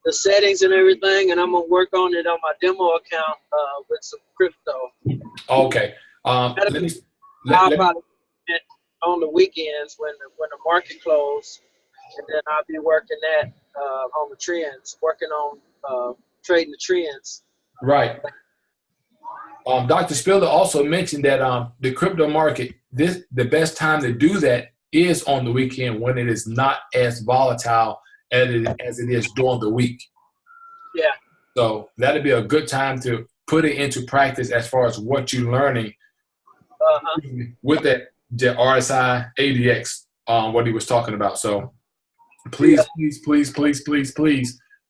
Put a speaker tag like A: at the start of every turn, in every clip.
A: the settings and everything, and I'm gonna work on it on my demo account with some crypto.
B: Okay. Let me.
A: I'll probably on the weekends when the market closed, and then I'll be working that on the trends, working on trading the trends.
B: Right. Dr. Spiller also mentioned that the crypto market, the best time to do that is on the weekend when it is not as volatile as it is during the week.
A: Yeah.
B: So that'd be a good time to put it into practice as far as what you're learning with the RSI ADX, what he was talking about. So please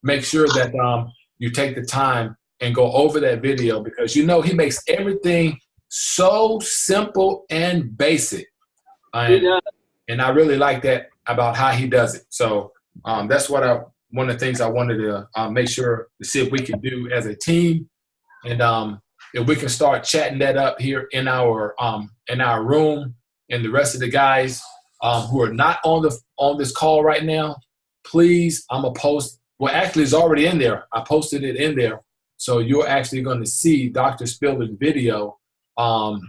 B: make sure that you take the time and go over that video, because you know he makes everything so simple and basic. And I really like that about how he does it. So that's one of the things I wanted to make sure to see if we can do as a team, and if we can start chatting that up here in our room, and the rest of the guys who are not on this call right now, please, I'm gonna post. Well, actually, it's already in there. I posted it in there, so you're actually going to see Dr. Spiller's video. Go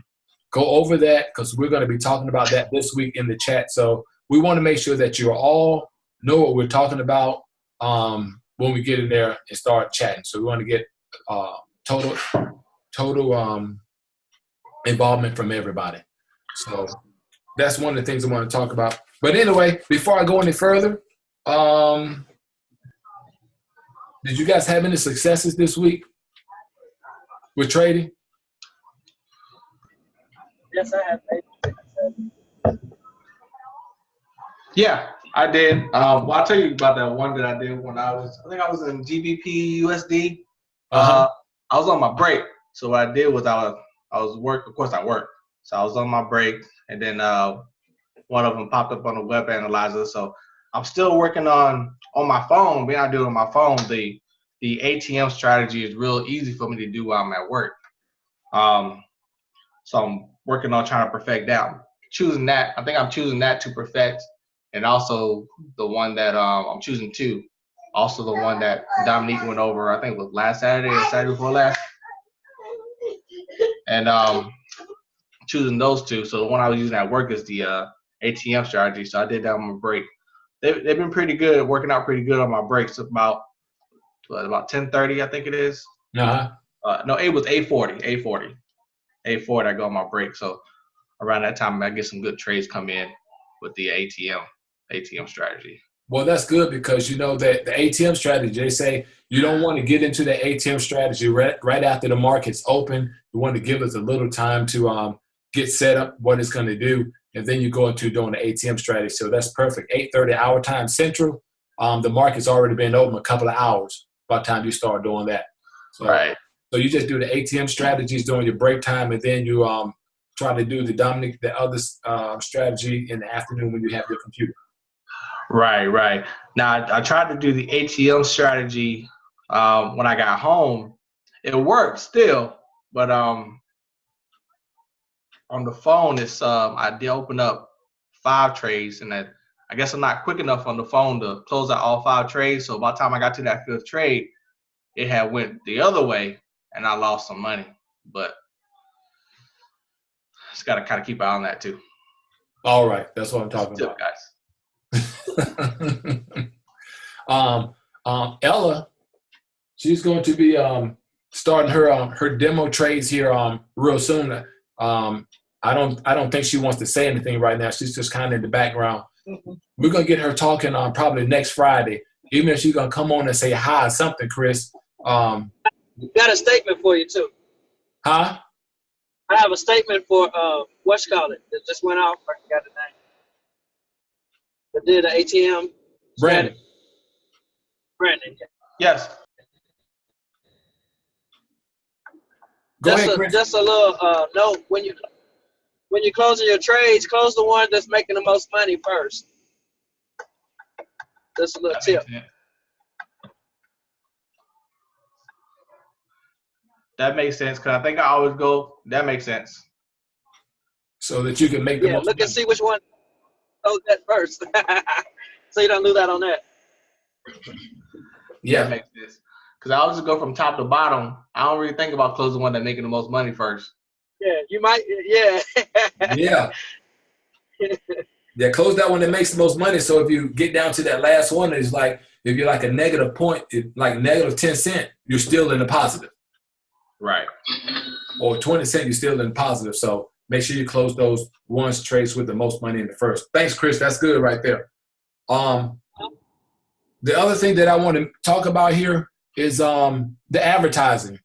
B: over that, because we're going to be talking about that this week in the chat. So we want to make sure that you all know what we're talking about when we get in there and start chatting. So we want to get total involvement from everybody. So that's one of the things I want to talk about. But anyway, before I go any further, did you guys have any successes this week with trading?
A: Yes, I have.
C: Yeah, I did. Well, I'll tell you about that one that I did when I think I was in GBP USD. I was on my break. So what I did was I was work. Of course, I worked. So I was on my break, and then one of them popped up on the web analyzer. So I'm still working on my phone. When I do it on my phone, the ATM strategy is real easy for me to do while I'm at work. So I'm working on trying to perfect that. Choosing that, I think I'm choosing that to perfect, and also the one that I'm choosing two. Also the one that Dominique went over, I think it was last Saturday or Saturday before last. And choosing those two. So the one I was using at work is the ATM strategy. So I did that on my break. They've been pretty good, working out pretty good on my breaks. About 10:30, I think it is. No, it was 8:40. 8:40, I go on my break. So around that time, I get some good trades come in with the ATM strategy.
B: Well, that's good, because you know that the ATM strategy, they say you don't want to get into the ATM strategy right after the market's open. You want to give us a little time to get set up what it's going to do, and then you go into doing the ATM strategy. So that's perfect. 8:30 our time Central. The market's already been open a couple of hours by the time you start doing that. So,
C: right.
B: So you just do the ATM strategies during your break time, and then you try to do the other strategy in the afternoon when you have your computer.
C: Right. Now, I tried to do the ATM strategy when I got home. It worked still, but on the phone, I did open up 5 trades, and I guess I'm not quick enough on the phone to close out all 5 trades. So by the time I got to that 5th trade, it had went the other way, and I lost some money. But just got to kind of keep an eye on that too.
B: All right, that's what I'm talking about,
C: guys.
B: Ella, she's going to be starting her demo trades here real soon. I don't think she wants to say anything right now. She's just kind of in the background. We're gonna get her talking on probably next Friday, even if she's gonna come on and say hi or something. Chris,
A: got a statement for you too.
B: Huh?
A: I have a statement for what's called it that just went off. I forgot the name. That did the ATM.
B: Brandon.
C: Yes.
B: Go ahead, Chris.
A: Just a little note: when you're closing your trades, close the one that's making the most money first. Just a little tip.
C: That makes sense, because I think I always go. That makes sense.
B: So that you can make the most
A: look
B: money.
A: And see which one close that first, so you don't lose that on that.
B: Yeah.
C: That makes sense. Because I always go from top to bottom. I don't really think about closing one that's making the most money first.
A: Yeah, you might. Yeah.
B: Yeah. Yeah, close that one that makes the most money. So if you get down to that last one, it's like if you're like a negative point, like negative 10 cents, you're still in the positive.
C: Right.
B: Or 20 cents, you're still in the positive. So make sure you close those ones trades with the most money in the first. Thanks, Chris. That's good right there. The other thing that I want to talk about here is the advertising.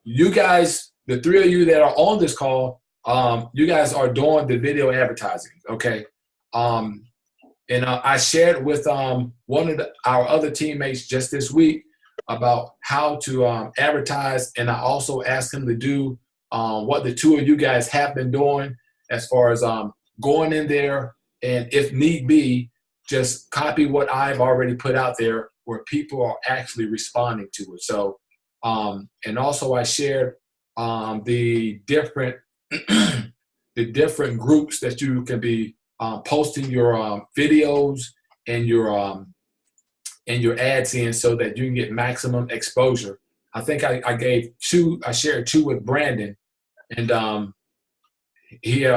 B: You guys, the three of you that are on this call, you guys are doing the video advertising, okay? And I shared with one of our other teammates just this week about how to advertise, and I also asked him to do what the two of you guys have been doing as far as going in there and, if need be, just copy what I've already put out there where people are actually responding to it. So, and also I shared the different the different groups that you can be posting your videos and your ads in so that you can get maximum exposure. I think I gave two. I shared two with Brandon, and he.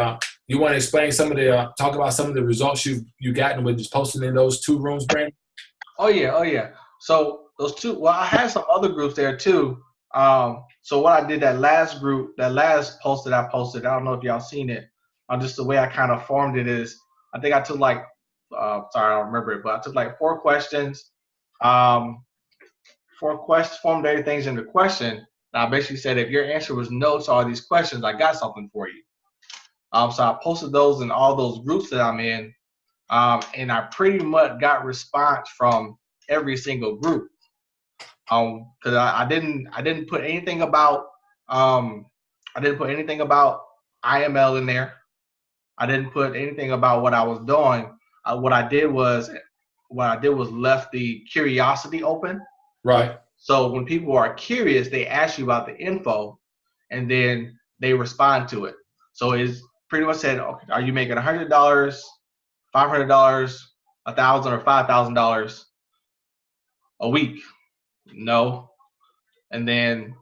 B: You want to explain some of the talk about some of the results you gotten with just posting in those two rooms, Brandon?
C: Oh yeah. So those two. Well, I had some other groups there too. So what I did, that last post that I posted, I don't know if y'all seen it. Just the way I kind of formed it is, I think I took like, sorry, I don't remember it, but I took like 4 questions, formed everything into question. And I basically said, if your answer was no to all these questions, I got something for you. So I posted those in all those groups that I'm in, and I pretty much got response from every single group. Because I didn't put anything about IML in there. I didn't put anything about what I was doing. What I did was left the curiosity open.
B: Right.
C: So when people are curious, they ask you about the info, and then they respond to it. So it's pretty much said, okay, are you making $100, $500, $1,000, or $5,000 a week? No. And then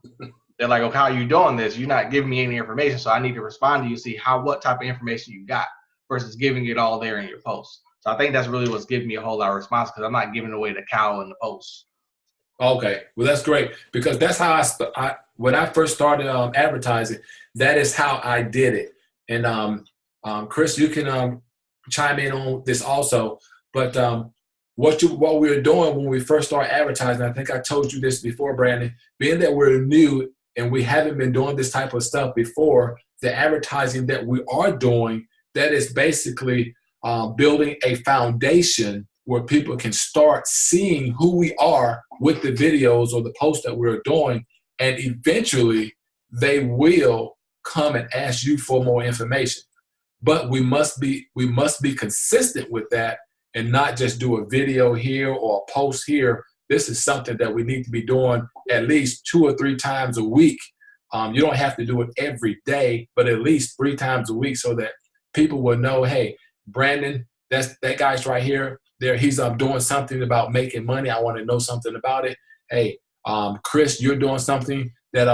C: they're like, okay, how are you doing this? You're not giving me any information, so I need to respond to you, see what type of information you got versus giving it all there in your post. So I think that's really what's giving me a whole lot of response, because I'm not giving away the cow in the post.
B: Okay, well that's great, because that's how when I first started advertising, that is how I did it. And Chris, you can chime in on this also. But what we were doing when we first started advertising, I think I told you this before, Brandon, being that we're new and we haven't been doing this type of stuff before, the advertising that we are doing, that is basically building a foundation where people can start seeing who we are with the videos or the posts that we're doing, and eventually they will come and ask you for more information. But we must be consistent with that and not just do a video here or a post here. This is something that we need to be doing at least 2 or 3 times a week. You don't have to do it every day, but at least 3 times a week, so that people will know, hey, Brandon, that guy's right here. There, he's doing something about making money. I want to know something about it. Hey, Chris, you're doing something that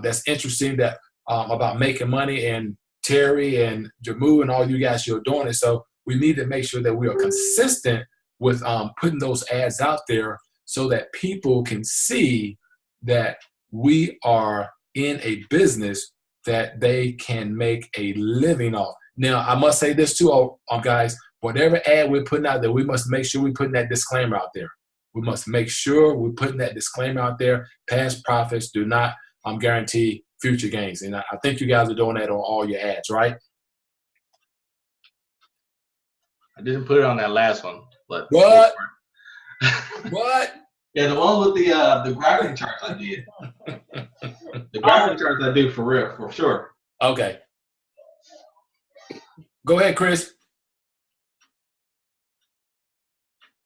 B: that's interesting, that about making money, and Terry and Jamu and all you guys, you're doing it. So we need to make sure that we are consistent with putting those ads out there so that people can see that we are in a business that they can make a living off. Now, I must say this too, guys, whatever ad we're putting out there, we must make sure we're putting that disclaimer out there. We must make sure we're putting that disclaimer out there. Past profits do not guarantee future gains. And I think you guys are doing that on all your ads, right?
C: I didn't put it on that last one. But
B: what? What?
C: Yeah, the one with the gravity charts I did. The gravity charts I do for real, for sure.
B: Okay. Go ahead, Chris.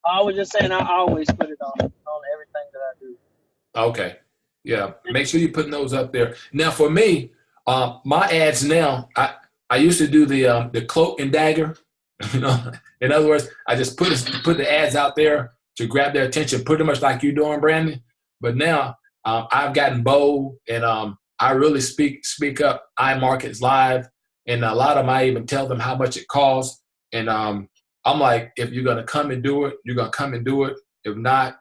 A: I was just saying, I always put it on everything that I do.
B: Okay. Yeah. Make sure you're putting those up there. Now, for me, my ads now, I used to do the cloak and dagger. You know, in other words, I just put the ads out there to grab their attention, pretty much like you're doing, Brandon. But now I've gotten bold, and I really speak up. iMarkets Live, and a lot of them, I even tell them how much it costs. And I'm like, if you're gonna come and do it, you're gonna come and do it. If not,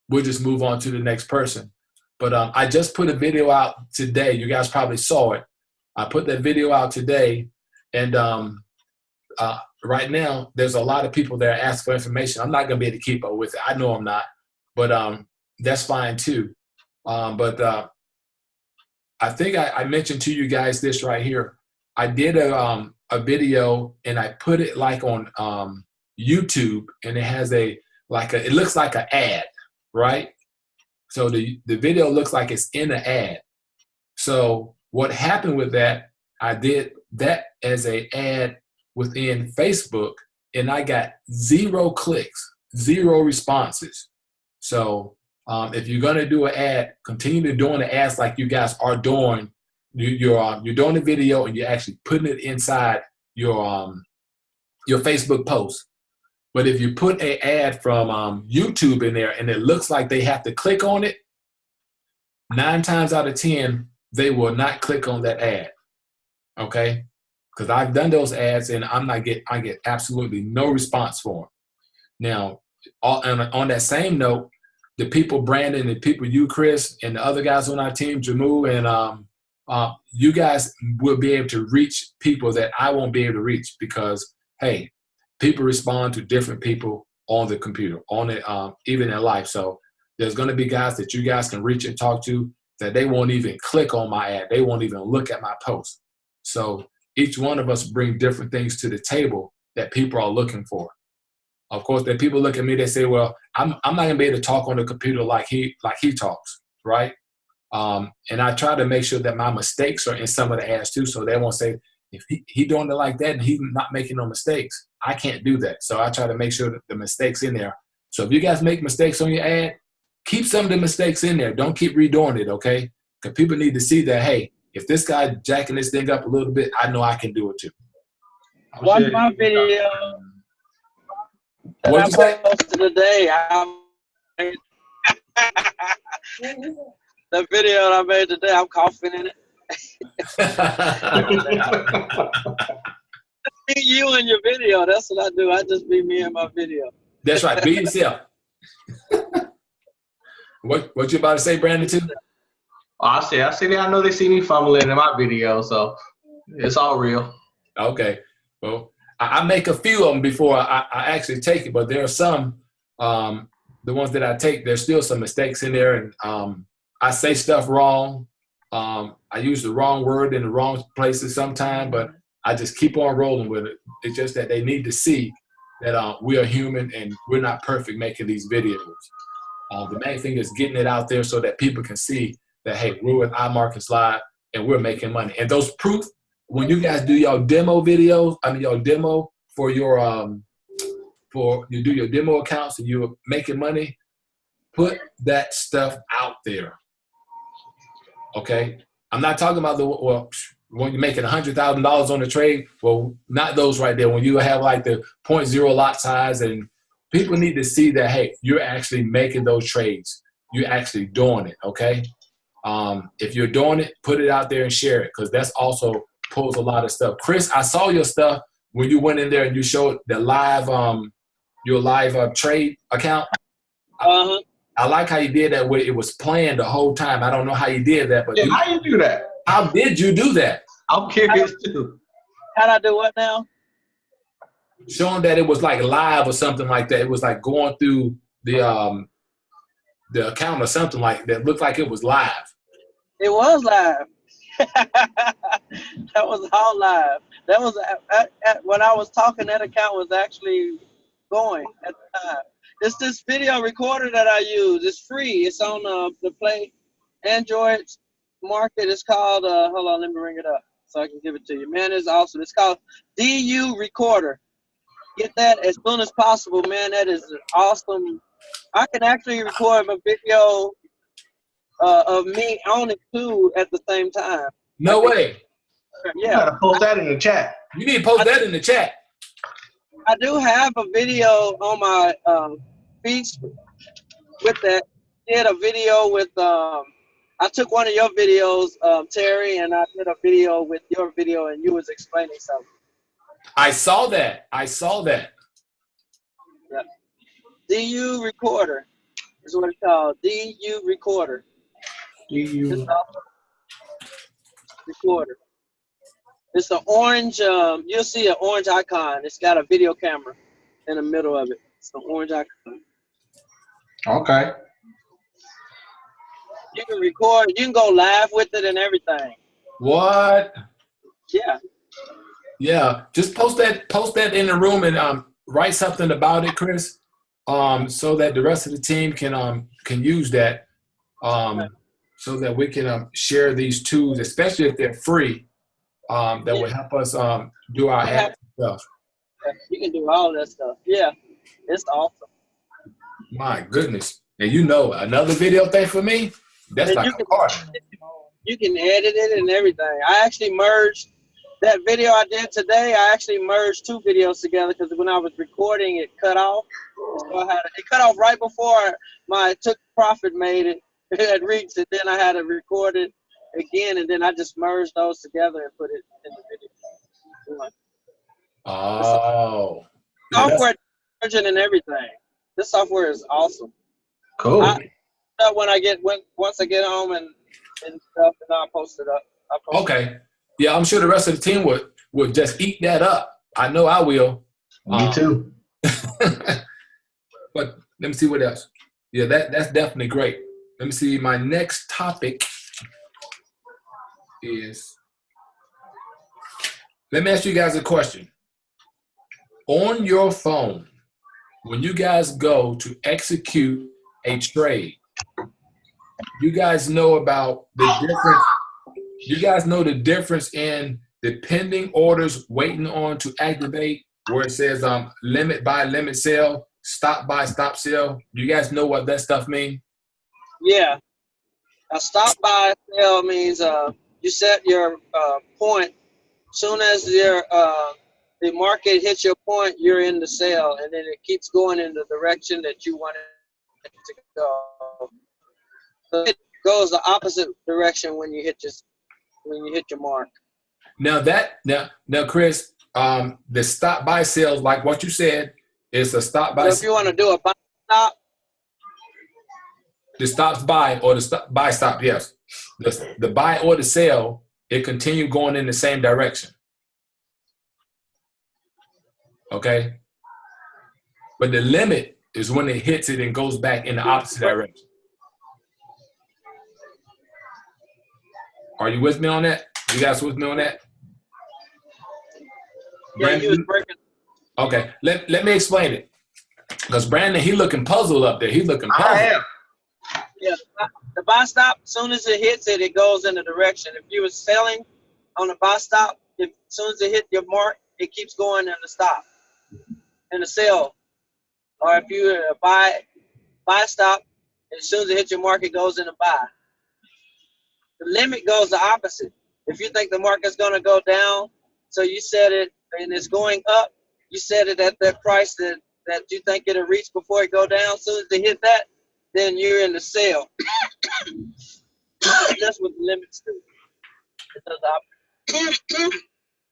B: we'll just move on to the next person. But I just put a video out today. You guys probably saw it. I put that video out today, and right now there's a lot of people that are asking for information. I'm not gonna be able to keep up with it. I know I'm not, but that's fine too. But I think I mentioned to you guys this right here. I did a video, and I put it like on YouTube, and it has it looks like an ad, right? So the video looks like it's in an ad. So what happened with that, I did that as an ad within Facebook, and I got 0 clicks, 0 responses. So if you're gonna do an ad, continue to doing the ads like you guys are doing. You're doing the video, and you're actually putting it inside your Facebook post. But if you put an ad from YouTube in there, and it looks like they have to click on it, 9 times out of 10, they will not click on that ad. Okay, because I've done those ads, and I get absolutely no response for them. Now, on that same note, the people, Brandon, the people, you, Chris, and the other guys on our team, Jamu, and you guys will be able to reach people that I won't be able to reach, because, hey, people respond to different people on the computer, on it, even in life. So there's going to be guys that you guys can reach and talk to that they won't even click on my ad. They won't even look at my post. So each one of us bring different things to the table that people are looking for. Of course, then people look at me, they say, well, I'm not going to be able to talk on the computer like he talks, right? And I try to make sure that my mistakes are in some of the ads too, so they won't say, if he doing it like that and he's not making no mistakes, I can't do that. So I try to make sure that the mistakes in there. So if you guys make mistakes on your ad, keep some of the mistakes in there. Don't keep redoing it, okay? Because people need to see that, hey, if this guy jacking this thing up a little bit, I know I can do it too.
A: Watch my video that I posted today. The video that I made today, I'm coughing in it. Be you in your video. That's what I do. I just be me in my video.
B: That's right. Be yourself. What you about to say, Brandon, too?
C: I see that. I know they see me fumbling in my video, so it's all real.
B: Okay. Well, I make a few of them before I actually take it, but there are some, the ones that I take, there's still some mistakes in there, and I say stuff wrong. I use the wrong word in the wrong places sometimes, but I just keep on rolling with it. It's just that they need to see that we are human and we're not perfect making these videos. The main thing is getting it out there so that people can see that, hey, we're with iMarkets Live and we're making money. And those proof, when you guys do your demo videos, your demo for your you do your demo accounts and you're making money, put that stuff out there. Okay? I'm not talking about when you're making $100,000 on the trade. Well, not those right there. When you have like the 0.0 lot size, and people need to see that, hey, you're actually making those trades. You're actually doing it, okay? If you're doing it, put it out there and share it, because that's also pulls a lot of stuff. Chris, I saw your stuff when you went in there and you showed the live, your live trade account.
A: Uh-huh.
B: I like how you did that where it was planned the whole time. I don't know how you did that, but
C: how you do that?
B: How did you do that?
C: I'm curious too.
A: How'd I do what now?
B: Showing that it was like live or something like that. It was like going through the account or something like that. Looked like it was live.
A: It was live. That was all live. That was when I was talking. That account was actually going at the time. It's this video recorder that I use. It's free. It's on the Play Android market. It's called hold on, let me bring it up so I can give it to you. Man, it's awesome. It's called DU Recorder. Get that as soon as possible, man. That is awesome. I can actually record a video of me on it too at the same time.
B: No way.
C: Yeah. You gotta post that in the chat.
B: You need to post that in the chat.
A: I do have a video on my feeds with that. Did a video with I took one of your videos, Terry, and I did a video with your video, and you was explaining something.
B: I saw that. I saw that.
A: Yeah. DU Recorder is what it's called. DU Recorder.
C: DU
A: Recorder. It's an orange. You'll see an orange icon. It's got a video camera in the middle of it. It's an orange icon.
C: Okay.
A: You can record. You can go live with it and everything.
B: What?
A: Yeah.
B: Yeah. Just post that in the room and write something about it, Chris. So that the rest of the team can use that. So that we can share these tools, especially if they're free. That will help us do our ad stuff.
A: You can do all that stuff. Yeah. It's awesome.
B: My goodness. And you know, another video thing for me, that's
A: And
B: like a party.
A: You can edit it and everything. I actually merged that video I did today. I actually merged two videos together because when I was recording, it cut off. So it cut off right before my Took Profit made it. It had reached it. Then I had to record it again, and then I just merged those together and put it in the video.
B: Oh.
A: Software merging and everything. This software is awesome.
C: Cool.
A: Once I get home and stuff, and I'll post it up.
B: Okay. Yeah, I'm sure the rest of the team would just eat that up. I know I will.
C: Me too.
B: But let me see what else. Yeah, that's definitely great. Let me see. My next topic is, let me ask you guys a question. On your phone, when you guys go to execute a trade, you guys know about the difference. You guys know the difference in the pending orders waiting on to activate, where it says limit buy, limit sell, stop buy, stop sell. You guys know what that stuff means?
A: Yeah. A stop buy sell means you set your point. Soon as the market hits your point, you're in the sell, and then it keeps going in the direction that you want it to go. So it goes the opposite direction when you hit your mark.
B: Now Chris, the stop buy sales, like what you said, is a stop buy.
A: So if you want to do a buy stop,
B: the stops buy or the stop buy stop, yes. The buy or the sell, it continue going in the same direction. Okay? But the limit is when it hits it and goes back in the opposite direction. Are you with me on that? You guys with me on that?
A: yeah, you was breaking.
B: Okay, let me explain it. Because Brandon, he looking puzzled up there. He looking puzzled.
C: I am.
A: Yeah, the buy stop, as soon as it hits it, it goes in the direction. If you were selling on the buy stop, as soon as it hit your mark, it keeps going in the stop, in the sell. Or if you buy stop, as soon as it hits your mark, it goes in the buy. The limit goes the opposite. If you think the market's going to go down, so you set it and it's going up, you set it at that price that you think it'll reach before it go down. As soon as they hit that, then you're in the sale. That's what the limits do. It does the opposite.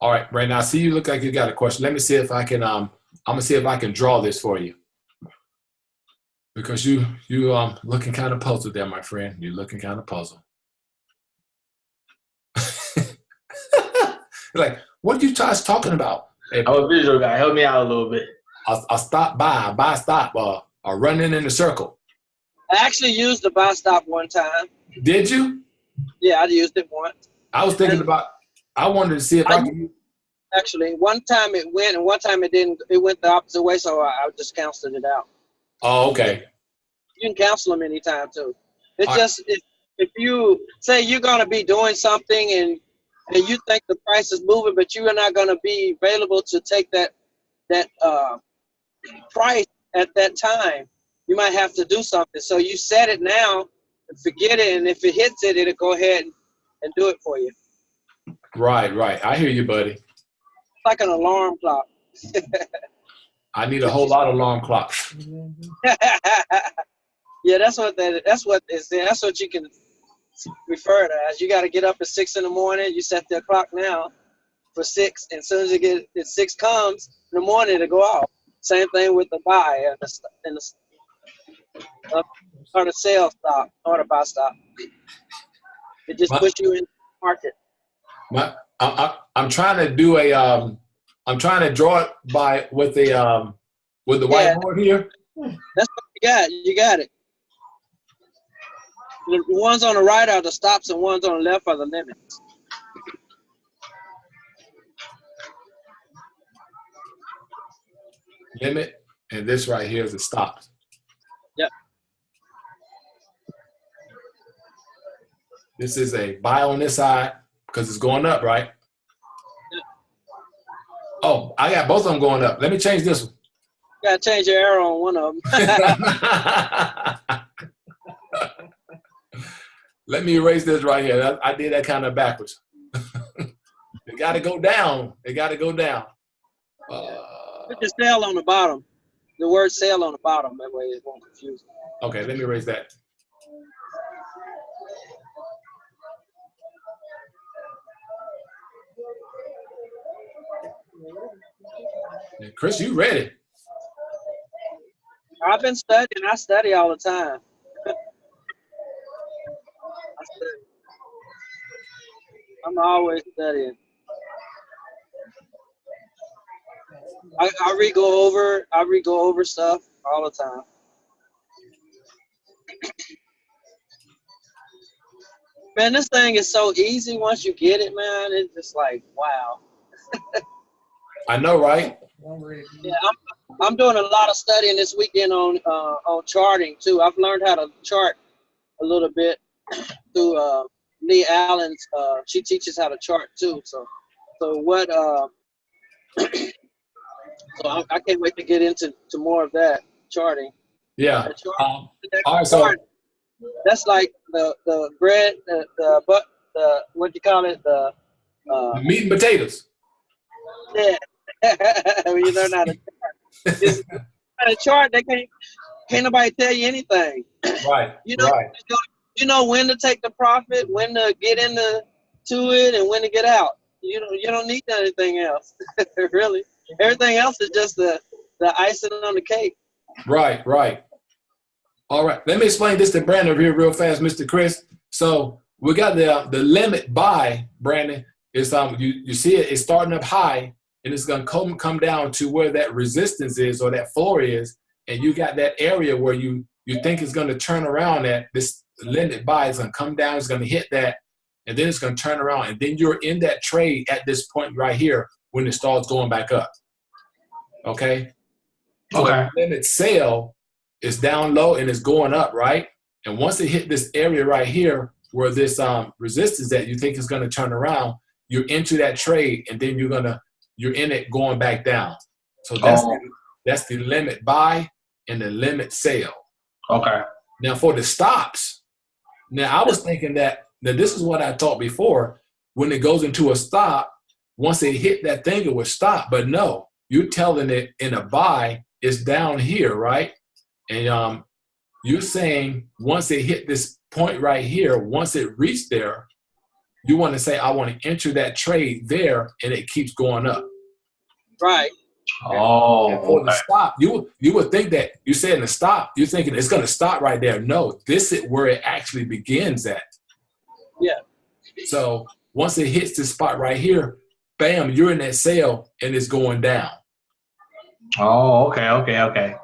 B: All right, Brandon, I see you look like you got a question. Let me see if I can I'm gonna see if I can draw this for you. Because you looking kind of puzzled there, my friend. You're looking kind of puzzled. Like, what are you guys talking about? Hey,
C: I'm a visual guy. Help me out a little bit.
B: I'll stop buy stop, or running in a circle.
A: I actually used the buy stop one time.
B: Did you?
A: Yeah, I used it once.
B: I was thinking about, I wanted to see if I could.
A: Actually, one time it went and one time it didn't. It went the opposite way, so I just canceled it out.
B: Oh, okay.
A: You can cancel them anytime, too. It's just, if you say you're going to be doing something and you think the price is moving, but you are not going to be available to take that price at that time, you might have to do something. So you set it now and forget it, and if it hits it, it'll go ahead and do it for you.
B: Right. I hear you, buddy.
A: It's like an alarm clock.
B: I need a whole lot of alarm clocks.
A: Yeah, that's what is there. That's what you can refer to as. You got to get up at 6 in the morning. You set the clock now for 6, and as soon as 6 comes in the morning, it'll go off. Same thing with the buy or the sell stop or the buy stop. It just puts you in the market.
B: I'm trying to do I'm trying to draw it with the whiteboard here.
A: That's what you got. You got it. The ones on the right are the stops, and ones on the left are the limits.
B: Limit, and this right here is the stops.
A: Yep.
B: This is a buy on this side because it's going up, right?
A: Yep.
B: Oh, I got both of them going up. Let me change this one.
A: You got to change your arrow on one of them.
B: Let me erase this right here. I did that kind of backwards. They got to go down. They got to go down.
A: Put the sale on the bottom. The word sale on the bottom. That way it won't confuse you.
B: Okay, let me erase that. Yeah, Chris, you ready?
A: I've been studying. I study all the time. I'm always studying. I re-go over stuff all the time. Man, this thing is so easy once you get it, man. It's just like, wow.
B: I know, right?
A: Yeah, I'm doing a lot of studying this weekend on charting too. I've learned how to chart a little bit through Lee Allen's. She teaches how to chart too. So I can't wait to get into more of that charting.
B: Yeah.
A: All
B: right, so
A: that's like the bread, the what do you call it? The
B: meat and potatoes.
A: Yeah. When you learn how to chart. How to chart, they can't nobody tell you anything.
B: Right.
A: Right. You know when to take the profit, when to get into it, and when to get out. You don't need anything else. Really. Everything else is just the icing on the cake. Right.
B: All right. Let me explain this to Brandon here real fast, Mr. Chris. So we got the limit buy, Brandon. Is you see it's starting up high, and it's gonna come down to where that resistance is or that floor is, and you got that area where you think it's gonna turn around at this limit buy is gonna come down, it's gonna hit that, and then it's gonna turn around, and then you're in that trade at this point right here when it starts going back up. Okay? So the limit sale is down low and it's going up, right? And once it hit this area right here where this resistance that you think is gonna turn around, you're into that trade, and then you're in it going back down. So that's the limit buy and the limit sale.
C: Okay.
B: Now for the stops, now I was thinking that this is what I thought before. When it goes into a stop, once it hit that thing, it would stop. But no, you're telling it in a buy, it's down here, right? And you're saying once it hit this point right here, once it reached there, you want to say, I want to enter that trade there, and it keeps going up.
A: Right.
C: Oh.
B: And for the stop, you would think that you said in the stop, you're thinking it's going to stop right there. No, this is where it actually begins at.
A: Yeah.
B: So once it hits this spot right here, bam, you're in that sale, and it's going down.
C: Oh, okay.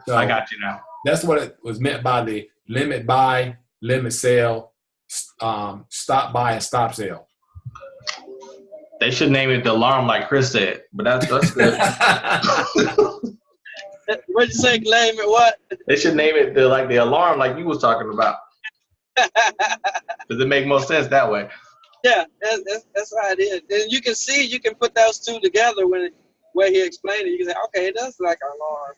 C: So I got you now.
B: That's what it was meant by the limit buy, limit sale, stop buy, and stop sale.
C: They should name it the alarm, like Chris said, but that's good.
A: What'd you say? Name it what?
C: They should name it the alarm, like you was talking about. Does it make more sense that way?
A: Yeah, that's how it is. And you can put those two together where he explained it. You can say, okay, it does like an alarm.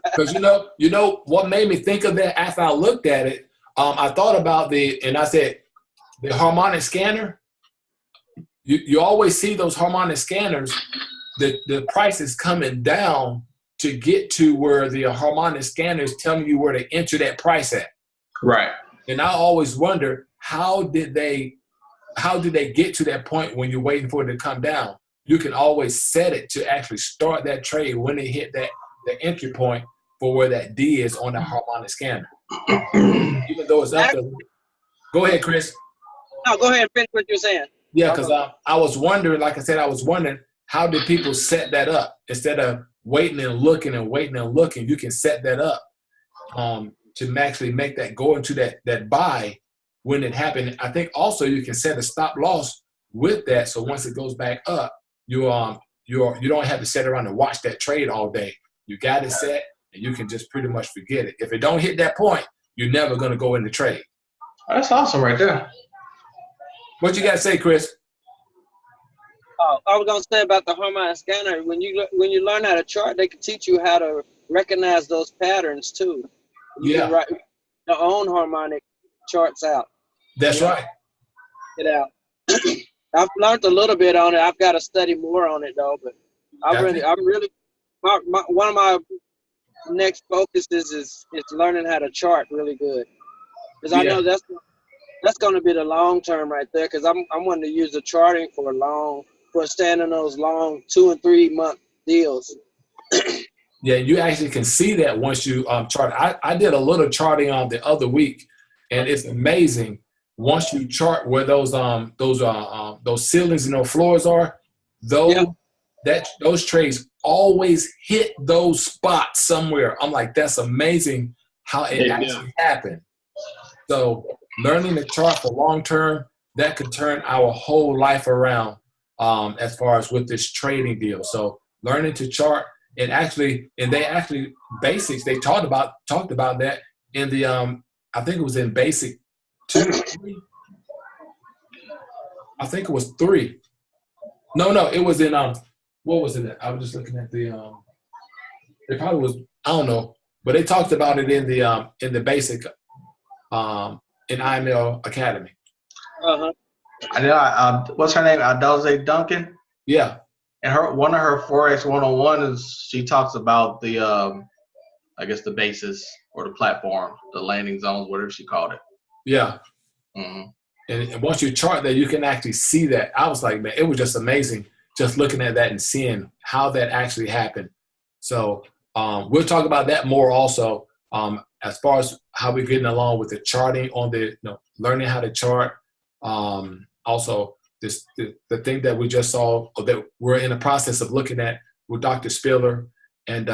B: Because you know what made me think of that after I looked at it. I thought about and I said, the harmonic scanner. You always see those harmonic scanners. The price is coming down to get to where the harmonic scanner is telling you where to enter that price at.
C: Right.
B: And I always wonder, how did they get to that point when you're waiting for it to come down? You can always set it to actually start that trade when it hit the entry point for where that D is on the harmonic scanner. Even though it's up there. Go ahead, Chris.
A: No, go ahead and finish what you're saying.
B: Yeah, because I was wondering, like I said, I was wondering, how did people set that up? Instead of waiting and looking and waiting and looking, you can set that up to actually make that go into that buy when it happened. I think also you can set a stop loss with that, so once it goes back up, you don't have to sit around and watch that trade all day. You got it set, and you can just pretty much forget it. If it don't hit that point, you're never going to go in the trade.
C: That's awesome right there.
B: What you got to say, Chris?
A: I was gonna say about the harmonic scanner. When you learn how to chart, they can teach you how to recognize those patterns too. You can write your own harmonic charts out.
B: That's right.
A: Get out. I've learned a little bit on it. I've got to study more on it though. But I'm really one of my next focuses is learning how to chart really good, because I know that's going to be the long term right there. Because I'm wanting to use the charting for standing those long 2 and 3 month deals.
B: Yeah, you actually can see that once you chart. I did a little charting on the other week, and it's amazing. Once you chart where those ceilings and those floors are, those trades always hit those spots somewhere. I'm like, that's amazing how it actually happened. So learning to chart for long term, that could turn our whole life around as far as with this trading deal. So learning to chart, and they actually basics, they talked about that in the I think it was in basic 2 or 3. I think it was 3. No, it was in what was it? I was just looking at the it probably was, I don't know, but they talked about it in the basic in IML Academy.
C: I know. What's her name? Adolze Duncan.
B: Yeah.
C: And one of her Forex 101 is she talks about the I guess the basis or the platform, the landing zones, whatever she called it.
B: Yeah. Mm-hmm. And once you chart that, you can actually see that. I was like, man, it was just amazing just looking at that and seeing how that actually happened. So we'll talk about that more also as far as how we're getting along with the charting on the learning how to chart. Also, the thing that we just saw, or that we're in the process of looking at with Dr. Spiller, and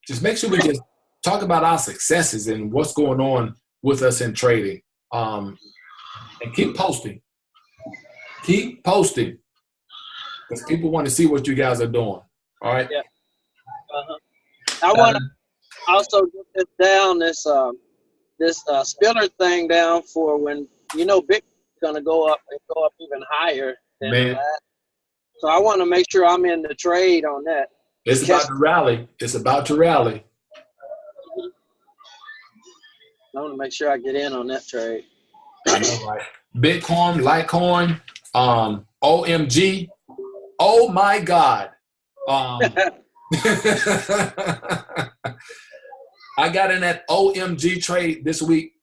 B: just make sure we just talk about our successes and what's going on with us in trading. And keep posting. Keep posting, because people want to see what you guys are doing. All right.
A: Yeah. I want to also get this Spiller thing down for when Bitcoin's gonna go up even higher than that. So I want to make sure I'm in the trade on that.
B: It's about to rally. It's about to rally.
A: I want to make sure I get in on that trade.
B: I know, right? Bitcoin, Litecoin, OMG. Oh my God. I got in that OMG trade this week,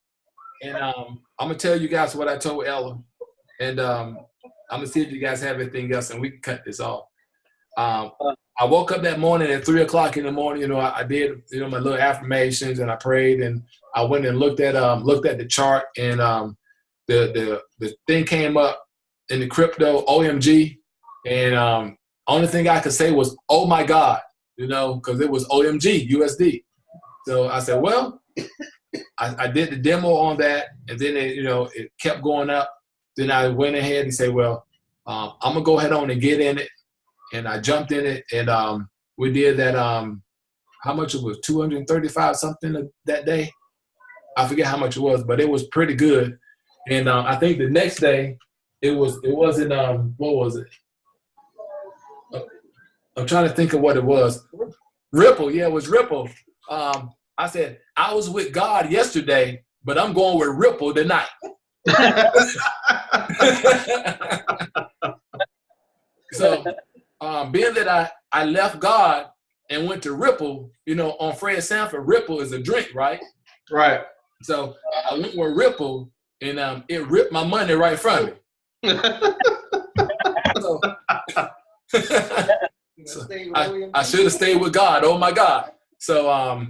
B: and I'm gonna tell you guys what I told Ella, and I'm gonna see if you guys have anything else, and we can cut this off. I woke up that morning at 3 o'clock in the morning. I did my little affirmations, and I prayed, and I went and looked at the chart, and the thing came up in the crypto OMG, and only thing I could say was, oh my God, because it was OMG USD. So I said, well, I did the demo on that, and then it kept going up. Then I went ahead and said, well, I'm gonna go ahead on and get in it, and I jumped in it, and we did that. How much it was? 235 something that day. I forget how much it was, but it was pretty good. And I think the next day it wasn't what was it? I'm trying to think of what it was. Ripple, yeah, it was Ripple. I said, I was with God yesterday, but I'm going with Ripple tonight. So being that I left God and went to Ripple. You know, on Fred Sanford, Ripple is a drink, right?
C: Right.
B: So I went with Ripple, and it ripped my money right from me. So, so I should have stayed with God. Oh my God. So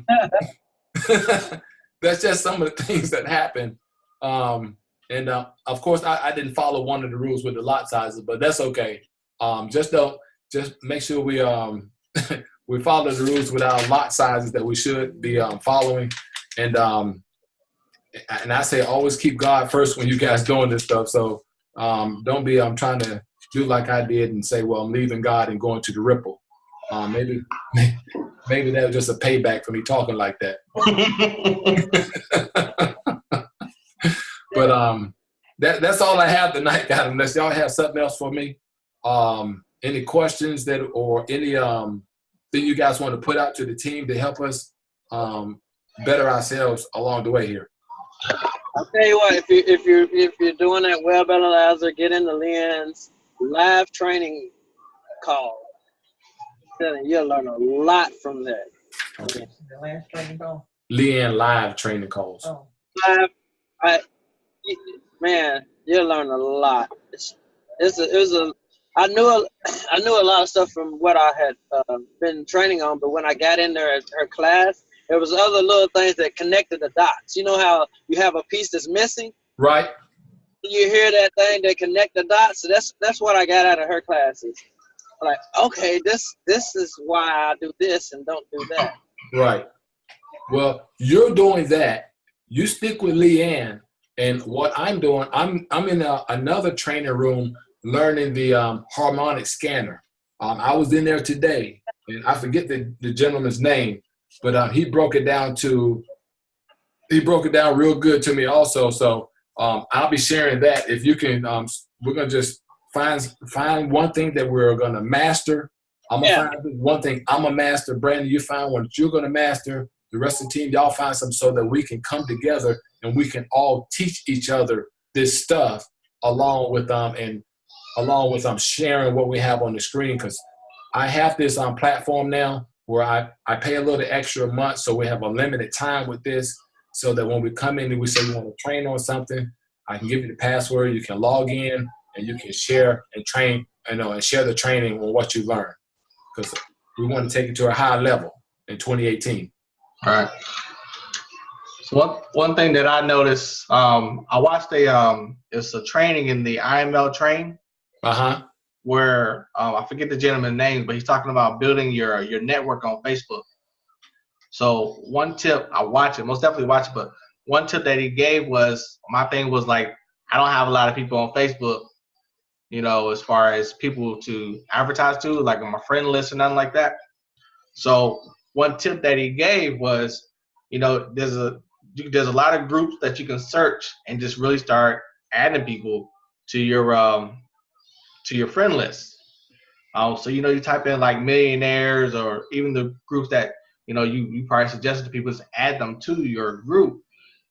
B: that's just some of the things that happen. And of course I didn't follow one of the rules with the lot sizes, but that's okay. Just make sure we we follow the rules with our lot sizes that we should be following. And I say always keep God first when you guys doing this stuff. So don't be trying to do like I did and say, well, I'm leaving God and going to the Ripple. Maybe that was just a payback for me talking like that. But that's all I have tonight, guys. Unless y'all have something else for me. Any questions or any thing you guys want to put out to the team to help us better ourselves along the way here?
A: I'll tell you what, if you're doing that web analyzer, get into Leanne's live training call. I'm telling you, you'll learn a lot from that.
B: Okay.
D: The last training call.
B: Leanne live training calls.
D: Oh.
A: Man, you'll learn a lot. I knew a lot of stuff from what I had been training on, but when I got in there at her class, there was other little things that connected the dots. You know how you have a piece that's missing?
B: Right.
A: You hear that thing that connect the dots. So that's what I got out of her classes. Like, okay, this is why I do this and don't do that.
B: Right. Well, you're doing that. You stick with Leanne, and what I'm doing, I'm in another training room learning the harmonic scanner. I was in there today, and I forget the gentleman's name, but he broke it down real good to me also. So I'll be sharing that. If you can, we're gonna just find one thing that we're gonna master. I'm gonna find one thing I'm a master. Brandon, you find one that you're gonna master. The rest of the team, y'all find something so that we can come together and we can all teach each other this stuff along with sharing what we have on the screen. Because I have this platform now where I pay a little extra a month, so we have a limited time with this, so that when we come in and we say we want to train on something, I can give you the password. You can log in and you can share and train, and share the training on what you learn, because we want to take it to a high level in 2018.
C: All right. So one thing that I noticed, I watched it's a training in the IML train. Where I forget the gentleman's name, but he's talking about building your network on Facebook. So one tip, I watch it, most definitely watch it, but one tip that he gave was, my thing was like, I don't have a lot of people on Facebook, as far as people to advertise to, like on my friend list or nothing like that. So one tip that he gave was, there's a lot of groups that you can search and just really start adding people to your friend list. So you type in like millionaires, or even the groups that you probably suggested to people, to add them to your group.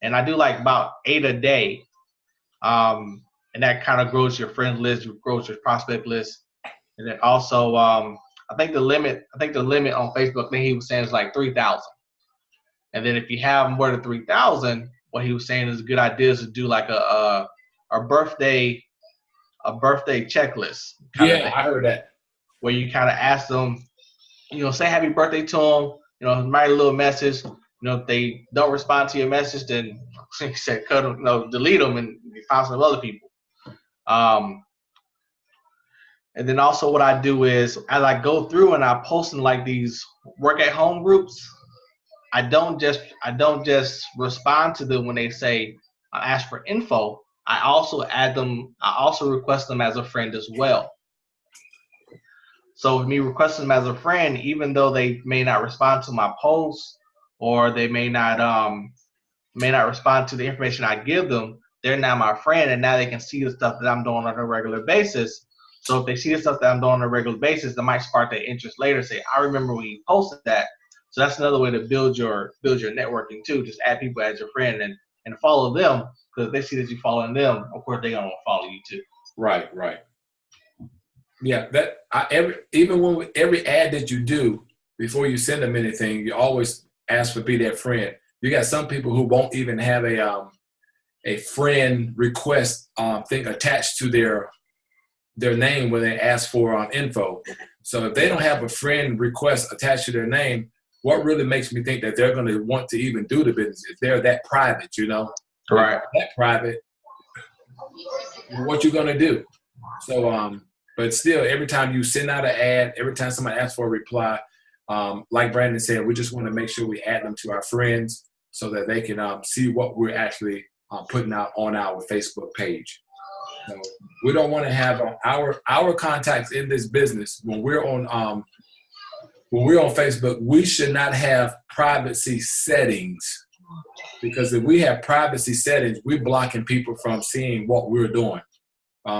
C: And I do like about 8 a day, and that kind of grows your friend list, grows your prospect list. And then also, I think the limit on Facebook, I think he was saying, is like 3,000. And then if you have more than 3,000, what he was saying is a good idea is to do like a birthday checklist.
B: Yeah, I heard that.
C: Where you kind of ask them, say happy birthday to them, write a little message. If they don't respond to your message, then he said cut them, delete them, and find some other people. And then also what I do is, as I go through and I post in like these work at home groups, I don't just respond to them when they say I ask for info. I also add them. I also request them as a friend as well. So with me requesting them as a friend, even though they may not respond to my posts, or they may not respond to the information I give them, they're now my friend, and now they can see the stuff that I'm doing on a regular basis. So if they see the stuff that I'm doing on a regular basis, that might spark their interest later. Say, I remember when you posted that. So that's another way to build your networking too. Just add people as your friend and follow them, because if they see that you're following them, of course they're gonna follow you too.
B: Right. Yeah, every ad that you do, before you send them anything, you always ask for be that friend. You got some people who won't even have a friend request thing attached to their name when they ask for info. So if they don't have a friend request attached to their name, what really makes me think that they're going to want to even do the business if they're that private, you know?
C: Right.
B: That private, what you going to do? So, but still, every time you send out an ad, every time somebody asks for a reply, like Brandon said, we just want to make sure we add them to our friends so that they can see what we're actually putting out on our Facebook page. So we don't want to have our contacts in this business when we're on Facebook. We should not have privacy settings, because if we have privacy settings, we're blocking people from seeing what we're doing.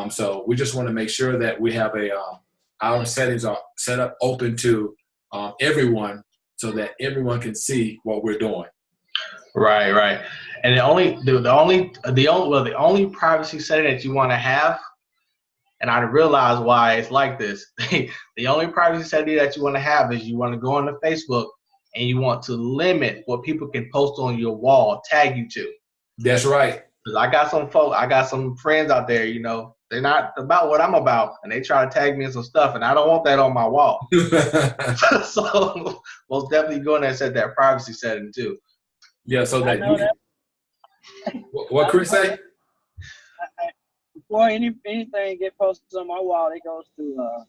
B: So we just want to make sure that we have our settings are set up open to everyone, so that everyone can see what we're doing.
C: Right. And the only privacy setting that you want to have, and I realize why it's like this. The only privacy setting that you want to have is you want to go on to Facebook and you want to limit what people can post on your wall, tag you to.
B: That's right.
C: Because I got some friends out there, you know, they're not about what I'm about, and they try to tag me in some stuff, and I don't want that on my wall. So most definitely go in there and set that privacy setting too.
B: Yeah, so that you can. What Chris say?
A: Before anything get posted on my wall, it goes to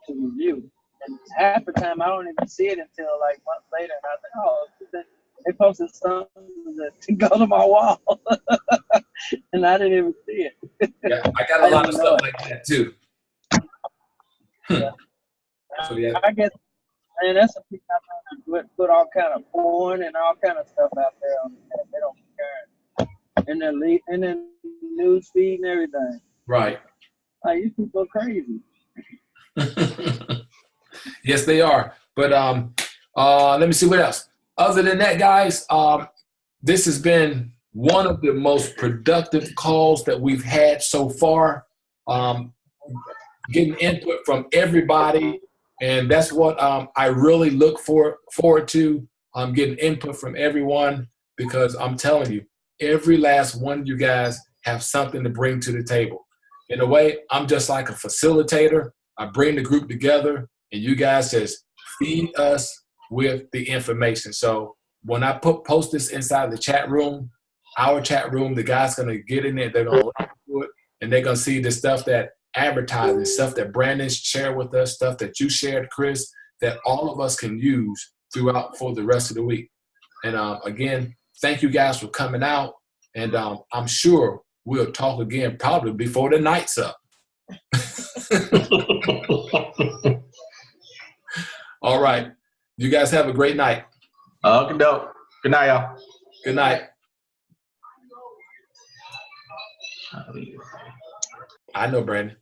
A: review. And half the time, I don't even see it until like months later, and I think, oh, they posted something to go to my wall, and I didn't even see it.
B: Yeah, I got a lot of stuff like that too.
A: Yeah.
B: So yeah,
A: I guess, man, that's a thing. I put all kind of porn and all kind of stuff out there on the net. They don't care. In their news feed and everything.
B: right.
A: Like, you people are crazy.
B: Yes, they are. But let me see what else. Other than that, guys, this has been one of the most productive calls that we've had so far. Getting input from everybody, and that's what I really look forward to. Getting input from everyone, because I'm telling you, every last one of you guys have something to bring to the table. In a way, I'm just like a facilitator. I bring the group together, and you guys just feed us with the information. So when I post this inside the chat room, our chat room, the guys going to get in there, they're going to listen to it, and they're going to see the stuff that advertising, stuff that Brandon shared with us, stuff that you shared, Chris, that all of us can use throughout for the rest of the week. And again, thank you guys for coming out, and I'm sure we'll talk again probably before the night's up. All right. You guys have a great night.
C: Okay, dope. Good night, y'all.
B: Good night. I know, Brandon.